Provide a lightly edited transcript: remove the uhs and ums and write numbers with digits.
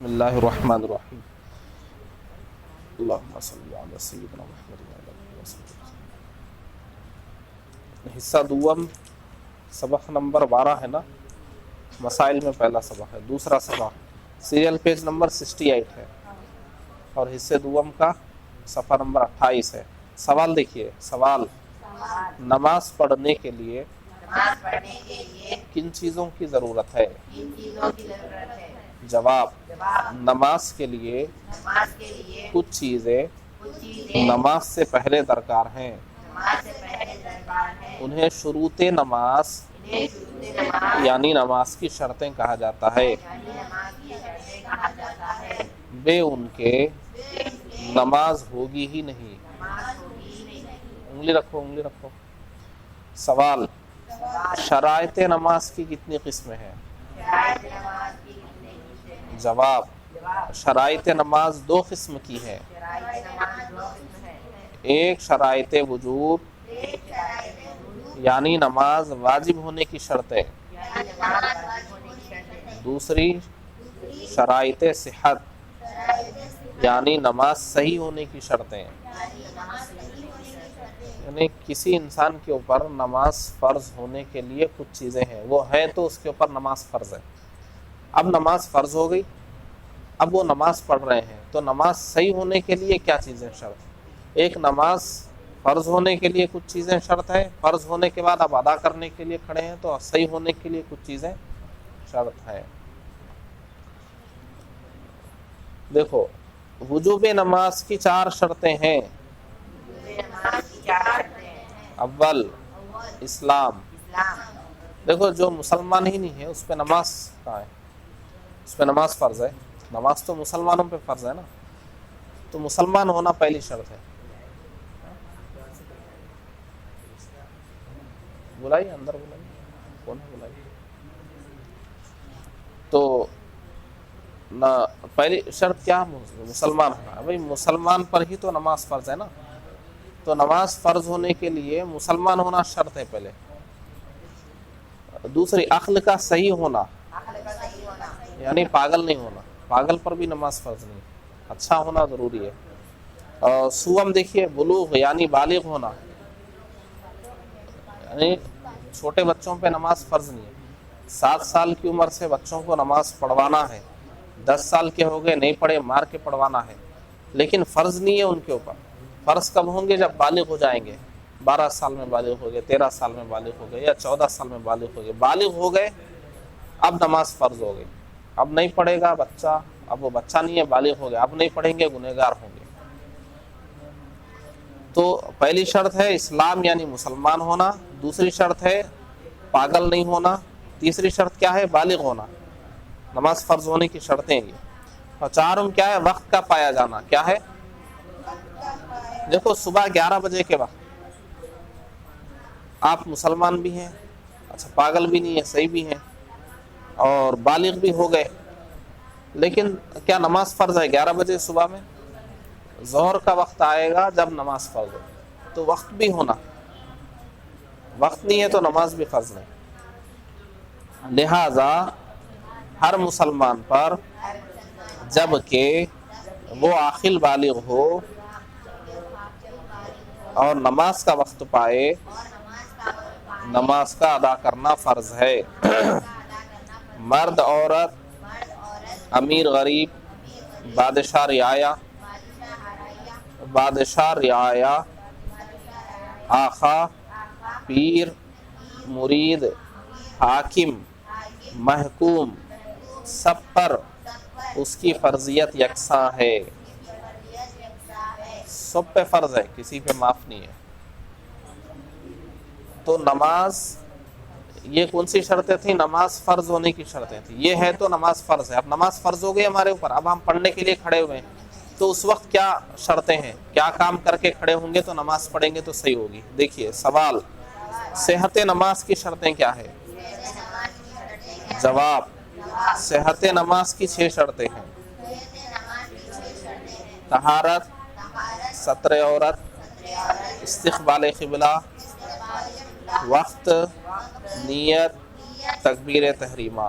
بسم اللہ الرحمن الرحیم اللہم صلی علی سیدنا محمد وعلی آلہ وصحبہ وسلم۔ حصہ دوم سبق نمبر 12 ہے نا، مسائل میں پہلا سبق ہے، دوسرا سبق سیریل پیج نمبر 68 ہے اور حصے دوم کا صفحہ نمبر 28 ہے۔ سوال دیکھیے، سوال نماز پڑھنے کے لیے کن چیزوں کی ضرورت ہے؟ جواب، نماز کے لیے کچھ چیزیں نماز سے پہلے درکار ہیں، انہیں شروط نماز یعنی نماز کی شرطیں کہا جاتا ہے، بے ان کے نماز ہوگی ہی نہیں۔ انگلی رکھو، انگلی رکھو۔ سوال، شرائط نماز کی کتنی قسمیں ہیں؟ جواب، شرائط نماز دو قسم کی ہے، ایک شرائط وجوب یعنی نماز واجب ہونے کی شرط ہے، دوسری شرائط صحت یعنی نماز صحیح ہونے کی شرطیں، یعنی کسی انسان کے اوپر نماز فرض ہونے کے لیے کچھ چیزیں ہیں، وہ ہے تو اس کے اوپر نماز فرض ہے۔ اب نماز فرض ہو گئی، اب وہ نماز پڑھ رہے ہیں، تو نماز صحیح ہونے کے لیے کیا چیزیں شرط؟ ایک نماز فرض ہونے کے لیے کچھ چیزیں شرط ہے، فرض ہونے کے بعد اب ادا کرنے کے لیے کھڑے ہیں تو صحیح ہونے کے لیے کچھ چیزیں شرط ہے۔ دیکھو، وجوب نماز کی 4 شرطیں ہیں۔ اول، اسلام۔ دیکھو، جو مسلمان ہی نہیں ہے اس پہ نماز کہاں ہے؟ اس پہ نماز فرض ہے، نماز تو مسلمانوں پہ فرض ہے نا، تو مسلمان ہونا پہلی شرط ہے۔ بلائیے، اندر بلائیے، کون ہے بلائیے۔ تو پہلی شرط کیا؟ مسلمان ہونا۔ بھائی مسلمان پر ہی تو نماز فرض ہے نا، تو نماز فرض ہونے کے لیے مسلمان ہونا شرط ہے پہلے۔ دوسری، عقل کا صحیح ہونا یعنی پاگل نہیں ہونا، پاگل پر بھی نماز فرض نہیں، اچھا ہونا ضروری ہے۔ اور سوم دیکھیے، بلوغ یعنی بالغ ہونا، یعنی چھوٹے بچوں پہ نماز فرض نہیں ہے، 7 سال کی عمر سے بچوں کو نماز پڑھوانا ہے، 10 سال کے ہو گئے نہیں پڑھے مار کے پڑھوانا ہے، لیکن فرض نہیں ہے ان کے اوپر۔ فرض کب ہوں گے؟ جب بالغ ہو جائیں گے، 12 سال میں بالغ ہو گئے، 13 سال میں بالغ ہو گئے، یا 14 سال میں بالغ ہو گئے، بالغ ہو گئے، اب نماز فرض ہو گئی۔ اب نہیں پڑھے گا بچہ، اب وہ بچہ نہیں ہے، بالغ ہو گیا، اب نہیں پڑھیں گے گنہگار ہوں گے۔ تو پہلی شرط ہے اسلام یعنی مسلمان ہونا، دوسری شرط ہے پاگل نہیں ہونا، تیسری شرط کیا ہے؟ بالغ ہونا۔ نماز فرض ہونے کی شرطیں یہ، اور چارم کیا ہے؟ وقت کا پایا جانا۔ کیا ہے؟ دیکھو، صبح 11 بجے کے وقت آپ مسلمان بھی ہیں، اچھا پاگل بھی نہیں ہے، صحیح بھی ہیں، اور بالغ بھی ہو گئے، لیکن کیا نماز فرض ہے 11 بجے صبح میں؟ ظہر کا وقت آئے گا جب نماز فرض ہو، تو وقت بھی ہونا، وقت نہیں ہے تو نماز بھی فرض نہیں۔ لہذا ہر مسلمان پر جب کہ وہ عاقل بالغ ہو اور نماز کا وقت پائے، نماز کا ادا کرنا فرض ہے۔ مرد، عورت، امیر، غریب، بادشاہ، رعایا، آقا، پیر، مرید، حاکم، محکوم، سب پر اس کی فرضیت یکساں ہے، سب پہ فرض ہے، کسی پہ معاف نہیں ہے۔ تو نماز، یہ کون سی شرطیں تھیں؟ نماز فرض ہونے کی شرطیں تھیں، یہ ہے تو نماز فرض ہے۔ اب نماز فرض ہو گئی ہمارے اوپر، اب ہم پڑھنے کے لیے کھڑے ہوئے ہیں، تو اس وقت کیا شرطیں ہیں؟ کیا کام کر کے کھڑے ہوں گے تو نماز پڑھیں گے تو صحیح ہوگی؟ دیکھیے سوال، صحت نماز کی شرطیں کیا ہے؟ جواب، صحت نماز کی 6 شرطیں ہیں۔ طہارت، ستر عورت، استقبال قبلہ، وقت، نیت، تکبیر تحریمہ۔